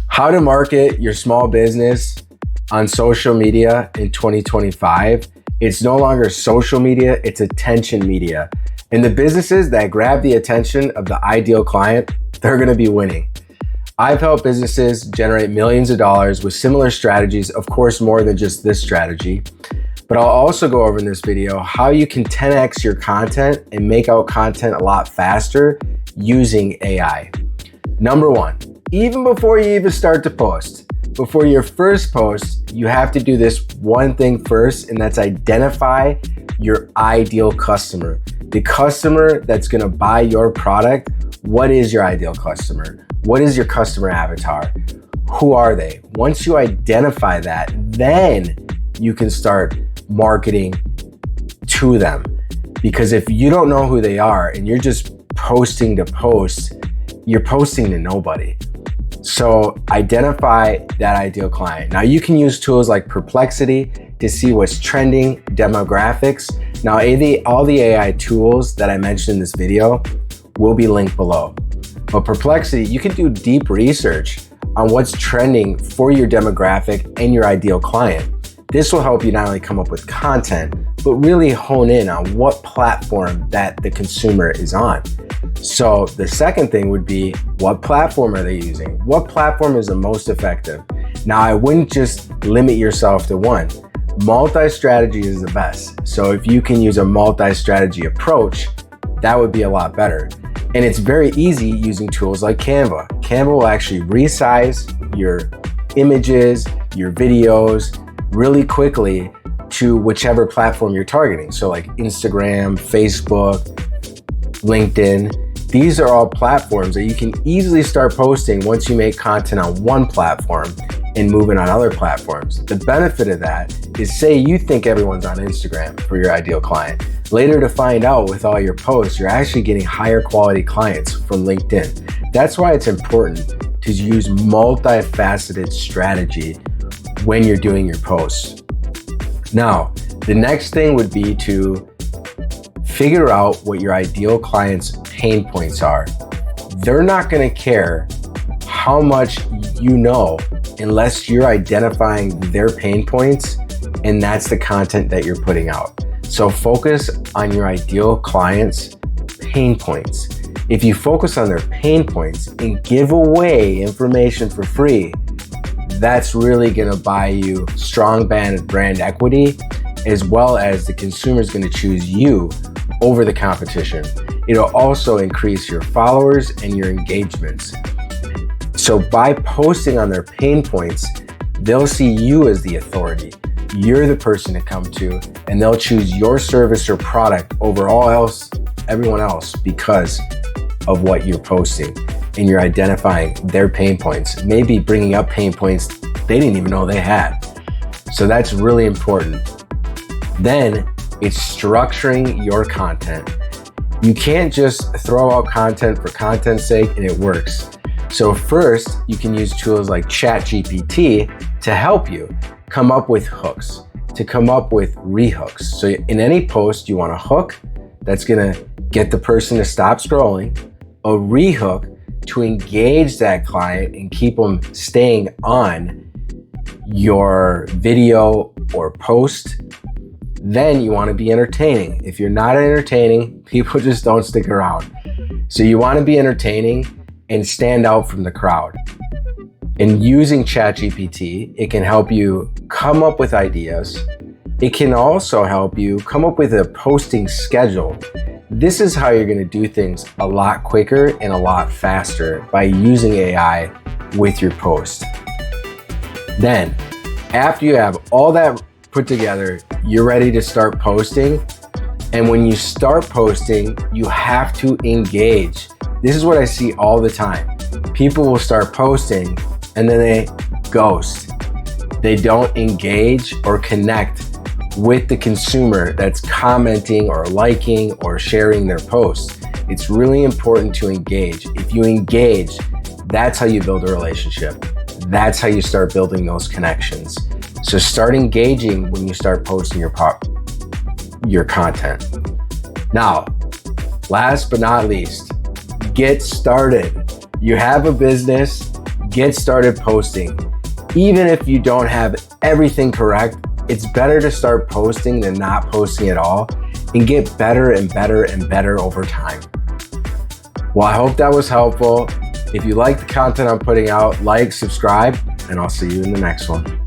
How to market your small business on social media in 2025. It's no longer social media, it's attention media. And the businesses that grab the attention of the ideal client, they're gonna be winning. I've helped businesses generate millions of dollars with similar strategies, of course, more than just this strategy. But I'll also go over in this video how you can 10x your content and make out content a lot faster using AI. Number one, even before you even start to post, before your first post, you have to do this one thing first, and that's identify your ideal customer. The customer that's gonna buy your product. What is your ideal customer? What is your customer avatar? Who are they? Once you identify that, then you can start marketing to them. Because if you don't know who they are and you're just posting to post, you're posting to nobody. So identify that ideal client. Now you can use tools like Perplexity to see what's trending, demographics. Now all the AI tools that I mentioned in this video will be linked below. But Perplexity, you can do deep research on what's trending for your demographic and your ideal client. This will help you not only come up with content, but really hone in on what platform that the consumer is on. So the second thing would be, what platform are they using? What platform is the most effective? Now, I wouldn't just limit yourself to one. Multi-strategy is the best. So if you can use a multi-strategy approach, that would be a lot better. And it's very easy using tools like Canva. Canva will actually resize your images, your videos really quickly to whichever platform you're targeting. So like Instagram, Facebook, LinkedIn. These are all platforms that you can easily start posting once you make content on one platform and moving on other platforms. The benefit of that is, say you think everyone's on Instagram for your ideal client. Later to find out with all your posts, you're actually getting higher quality clients from LinkedIn. That's why it's important to use multifaceted strategy when you're doing your posts. Now, the next thing would be to figure out what your ideal client's pain points are. They're not gonna care how much you know unless you're identifying their pain points, and that's the content that you're putting out. So focus on your ideal client's pain points. If you focus on their pain points and give away information for free, that's really gonna buy you strong brand equity, as well as the consumer's gonna choose you over the competition. It'll also increase your followers and your engagements. So by posting on their pain points, they'll see you as the authority. You're the person to come to, and they'll choose your service or product over everyone else because of what you're posting. And you're identifying their pain points, maybe bringing up pain points they didn't even know they had. So that's really important. Then it's structuring your content. You can't just throw out content for content's sake and it works. So first, you can use tools like ChatGPT to help you come up with hooks, to come up with rehooks. So in any post, you want a hook that's gonna get the person to stop scrolling, a rehook to engage that client and keep them staying on your video or post. Then you want to be entertaining. If you're not entertaining, people just don't stick around. So you want to be entertaining and stand out from the crowd. And using ChatGPT, it can help you come up with ideas. It can also help you come up with a posting schedule. This is how you're going to do things a lot quicker and a lot faster by using AI with your post. Then, after you have all that put together, you're ready to start posting. And when you start posting, you have to engage. This is what I see all the time. People will start posting and then they ghost. They don't engage or connect with the consumer that's commenting or liking or sharing their posts. It's really important to engage. If you engage, that's how you build a relationship. That's how you start building those connections. So start engaging when you start posting your content. Now, last but not least, get started. You have a business, get started posting. Even if you don't have everything correct, it's better to start posting than not posting at all and get better and better and better over time. Well, I hope that was helpful. If you like the content I'm putting out, like, subscribe, and I'll see you in the next one.